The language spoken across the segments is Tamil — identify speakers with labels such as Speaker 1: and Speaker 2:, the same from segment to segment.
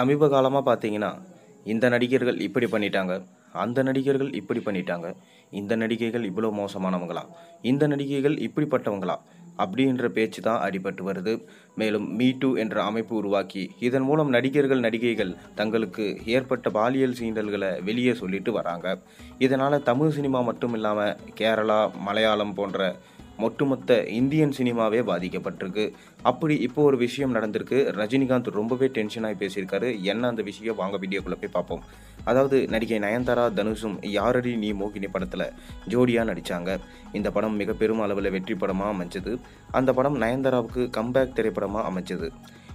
Speaker 1: சமீப காலமாக பார்த்தீங்கன்னா, இந்த நடிகர்கள் இப்படி பண்ணிட்டாங்க, அந்த நடிகர்கள் இப்படி பண்ணிட்டாங்க, இந்த நடிகைகள் இவ்வளோ மோசமானவங்களா, இந்த நடிகைகள் இப்படிப்பட்டவங்களா அப்படின்ற பேச்சு தான் அடிபட்டு வருது. மேலும் மீ டூ என்ற அமைப்பு உருவாக்கி இதன் மூலம் நடிகர்கள் நடிகைகள் தங்களுக்கு ஏற்பட்ட பாலியல் சீண்டல்களை வெளியே சொல்லிட்டு வராங்க. இதனால் தமிழ் சினிமா மட்டும் இல்லாமல் கேரளா, மலையாளம் போன்ற ஒட்டுமொத்த இந்தியன் சினிமாவே பாதிக்கப்பட்டிருக்கு. அப்படி இப்போ ஒரு விஷயம் நடந்திருக்கு. ரஜினிகாந்த் ரொம்பவே டென்ஷனாகி பேசியிருக்காரு. என்ன அந்த விஷயம், வாங்க வீடியோக்குள்ளே போய் பார்ப்போம். அதாவது நடிகை நயன்தாரா தனுஷும் யாரடி நீ மோகினி படத்தில் ஜோடியாக நடித்தாங்க. இந்த படம் மிக பெரும் அளவில் வெற்றி படமாக அமைஞ்சது. அந்த படம் நயன்தாராவுக்கு கம்பேக் திரைப்படமாக அமைஞ்சது.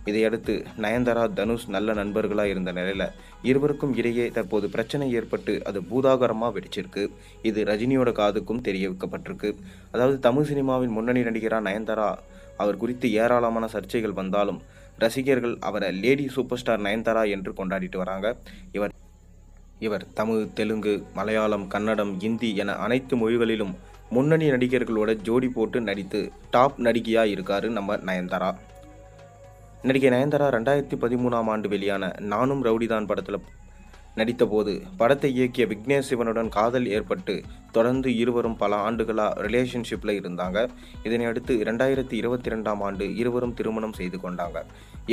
Speaker 1: இதையடுத்து நயன்தாரா தனுஷ் நல்ல நண்பர்களாக இருந்த நிலையில் இருவருக்கும் இடையே தற்போது பிரச்சனை ஏற்பட்டு அது பூதாகரமாக வெடிச்சிருக்கு. இது ரஜினியோட காதுக்கும் தெரிய வைக்கப்பட்டிருக்கு. அதாவது தமிழ் சினிமாவின் முன்னணி நடிகராக நயன்தாரா, அவர் குறித்து ஏராளமான சர்ச்சைகள் வந்தாலும் ரசிகர்கள் அவரை லேடி சூப்பர் ஸ்டார் நயன்தாரா என்று கொண்டாடிட்டு வராங்க. இவர் தமிழ், தெலுங்கு, மலையாளம், கன்னடம், இந்தி என அனைத்து மொழிகளிலும் முன்னணி நடிகர்களோட ஜோடி போட்டு நடித்து டாப் நடிகையாக இருக்காரு நம்ம நயன்தாரா. நடிகை நயன்தாரா 2013ஆம் ஆண்டு வெளியான நானும் ரவுடிதான் படத்தில் நடித்தபோது படத்தை இயக்கிய விக்னேஷ் சிவனுடன் காதல் ஏற்பட்டு தொடர்ந்து இருவரும் பல ஆண்டுகளாக ரிலேஷன்ஷிப்பில் இருந்தாங்க. இதனையடுத்து 2022ஆம் ஆண்டு இருவரும் திருமணம் செய்து கொண்டாங்க.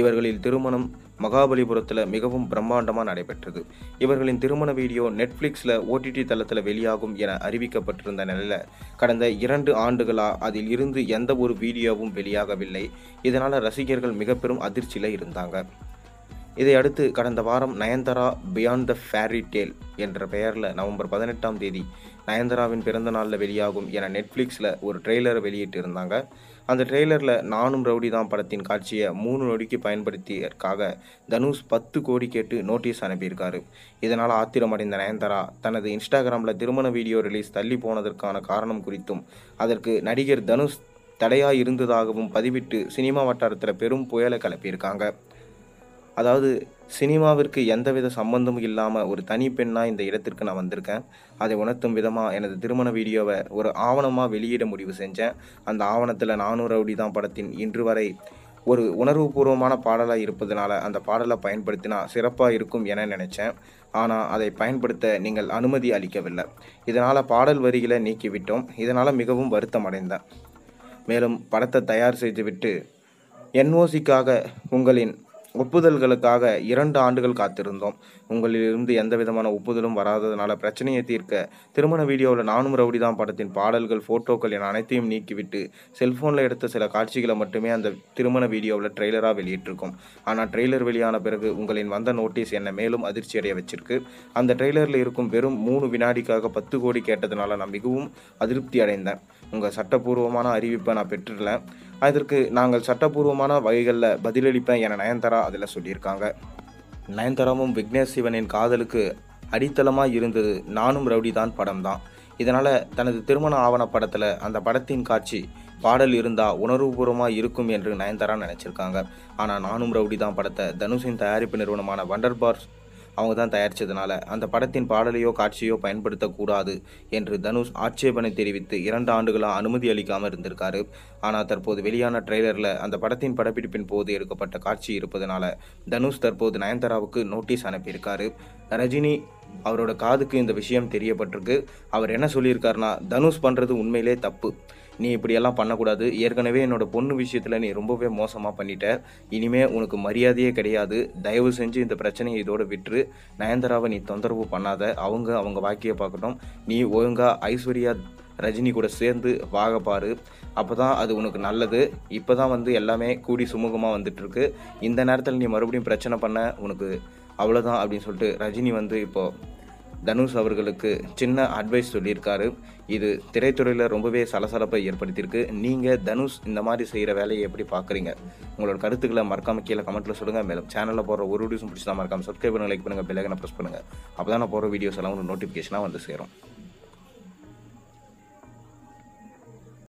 Speaker 1: இவர்களின் திருமணம் மகாபலிபுரத்தில் மிகவும் பிரம்மாண்டமாக நடைபெற்றது. இவர்களின் திருமண வீடியோ நெட்ஃப்ளிக்ஸில் OTT தளத்தில் வெளியாகும் என அறிவிக்கப்பட்டிருந்த நிலையில் கடந்த 2 ஆண்டுகளாக அதில் இருந்து எந்த ஒரு வீடியோவும் வெளியாகவில்லை. இதனால் ரசிகர்கள் மிக பெரும் அதிர்ச்சியில் இருந்தாங்க. இதையடுத்து கடந்த வாரம் Nayanthara beyond the fairy tale என்ற பெயரில் நவம்பர் 18ஆம் தேதி நயன்தாராவின் பிறந்த நாளில் வெளியாகும் என நெட்ஃப்ளிக்ஸில் ஒரு ட்ரெய்லரை வெளியிட்டு இருந்தாங்க. அந்த ட்ரெய்லரில் நானும் ரவுடிதான் படத்தின் காட்சியை 3 நொடிக்கு பயன்படுத்தியதற்காக தனுஷ் 10 கோடி கேட்டு நோட்டீஸ் அனுப்பியிருக்காரு. இதனால் ஆத்திரமடைந்த நயன்தாரா தனது இன்ஸ்டாகிராமில் திருமண வீடியோ ரிலீஸ் தள்ளி போனதற்கான காரணம் குறித்தும் அதற்கு நடிகர் தனுஷ் தடையாக இருந்ததாகவும் பதிவிட்டு சினிமா வட்டாரத்தில் பெரும் புயலை கிளப்பியிருக்காங்க. அதாவது சினிமாவிற்கு எந்தவித சம்பந்தமும் இல்லாமல் ஒரு தனி பெண்ணாக இந்த இடத்திற்கு நான் வந்திருக்கேன். அதை உணர்த்தும் விதமாக எனது திருமண வீடியோவை ஒரு ஆவணமாக வெளியிட முடிவு செஞ்சேன். அந்த ஆவணத்தில் நானும் ரவுடி தான் படத்தின் இன்று வரை ஒரு உணர்வுபூர்வமான பாடலாக இருப்பதனால அந்த பாடலை பயன்படுத்தினா சிறப்பாக இருக்கும் என நினச்சேன். ஆனால் அதை பயன்படுத்த நீங்கள் அனுமதி அளிக்கவில்லை. இதனால் பாடல் வரிகளை நீக்கிவிட்டோம். இதனால் மிகவும் வருத்தம் அடைந்தேன். மேலும் படத்தை தயார் செய்துவிட்டு NOCக்காக உங்களின் ஒப்புதல்களுக்காக 2 ஆண்டுகள் காத்திருந்தோம். உங்களிலிருந்து எந்த விதமான ஒப்புதலும் வராததுனால பிரச்சனையை தீர்க்க திருமண வீடியோவில் நானும் ரவுடிதான் படத்தின் பாடல்கள், ஃபோட்டோக்கள் என அனைத்தையும் நீக்கிவிட்டு செல்ஃபோனில் எடுத்த சில காட்சிகளை மட்டுமே அந்த திருமண வீடியோவில் ட்ரெய்லராக வெளியிட்டிருக்கோம். ஆனால் ட்ரெய்லர் வெளியான பிறகு உங்களின் வந்த நோட்டீஸ் என்னை மேலும் அதிர்ச்சி அடைய வச்சிருக்கு. அந்த ட்ரெய்லரில் இருக்கும் வெறும் 3 வினாடிக்காக 10 கோடி கேட்டதுனால நான் மிகவும் அதிருப்தி அடைந்தேன். உங்கள் சட்டப்பூர்வமான அறிவிப்பை நான் பெற்றுடல. அதற்கு நாங்கள் சட்டப்பூர்வமான வகைகளில் பதிலளிப்பேன் என நயன்தாரா அதில் சொல்லியிருக்காங்க. நயன்தாராவும் விக்னேஷ் சிவனின் காதலுக்கு அடித்தளமாக இருந்தது நானும் ரவுடிதான் படம் தான். இதனால் தனது திருமண ஆவண படத்தில் அந்த படத்தின் காட்சி பாடல் இருந்தால் உணர்வுபூர்வமாக இருக்கும் என்று நயன்தாரா நினச்சிருக்காங்க. ஆனால் நானும் ரவுடிதான் படத்தை தனுஷின் தயாரிப்பு நிறுவனமான வண்டர் பார்ஸ் அவங்க தான் தயாரித்ததுனால அந்த படத்தின் பாடலையோ காட்சியோ பயன்படுத்தக்கூடாது என்று தனுஷ் ஆட்சேபனை தெரிவித்து 2 ஆண்டுகளாக அனுமதி அளிக்காமல் இருந்திருக்காரு. ஆனால் தற்போது வெளியான ட்ரெய்லரில் அந்த படத்தின் படப்பிடிப்பின் போது எடுக்கப்பட்ட காட்சி இருப்பதனால தனுஷ் தற்போது நயன்தாராவுக்கு நோட்டீஸ் அனுப்பியிருக்காரு. ரஜினி அவரோட காதுக்கு இந்த விஷயம் தெரியப்பட்டிருக்கு. அவர் என்ன சொல்லியிருக்காருன்னா, தனுஷ் பண்ணுறது உண்மையிலே தப்பு, நீ இப்படியெல்லாம் பண்ணக்கூடாது, ஏற்கனவே என்னோட பொண்ணு விஷயத்தில் நீ ரொம்பவே மோசமாக பண்ணிட்ட, இனிமே உனக்கு மரியாதையே கிடையாது, தயவு செஞ்சு இந்த பிரச்சனையை இதோடு விட்டுரு, நயன்தாராவை நீ தொந்தரவு பண்ணாத, அவங்க வாக்கியை பார்க்கட்டும், நீ ஒழுங்காக ஐஸ்வர்யா ரஜினி கூட சேர்ந்து வாக பாரு, அப்போ தான் அது உனக்கு நல்லது. இப்போ தான் எல்லாமே கூடி சுமூகமாக வந்துட்டுருக்கு. இந்த நேரத்தில் நீ மறுபடியும் பிரச்சனை பண்ண உனக்கு அவ்வளோதான் அப்படின்னு சொல்லிட்டு ரஜினி இப்போது தனுஷ் அவர்களுக்கு சின்ன அட்வைஸ் சொல்லியிருக்காரு. இது திரைத்துறையில் ரொம்பவே சலசலப்பை ஏற்படுத்தியிருக்கு. நீங்கள் தனுஷ் இந்த மாதிரி செய்கிற வேலையை எப்படி பார்க்குறீங்க? உங்களோட கருத்துக்களை மறக்காமல் கீழே கமெண்ட்டில் சொல்லுங்கள். மேலும் சேனலில் போகிற ஒரு வீடியோஸும் பிடிச்சா மறக்காமல் சப்ஸ்கிரைப் பண்ணுங்கள், லைக் பண்ணுங்கள், பெல் ஐகானை ப்ரெஸ் பண்ணுங்கள். அப்போ தான் நான் போகிற வீடியோஸ் எல்லாம் ஒரு நோட்டிஃபிகேஷனாக வந்து சேரும்.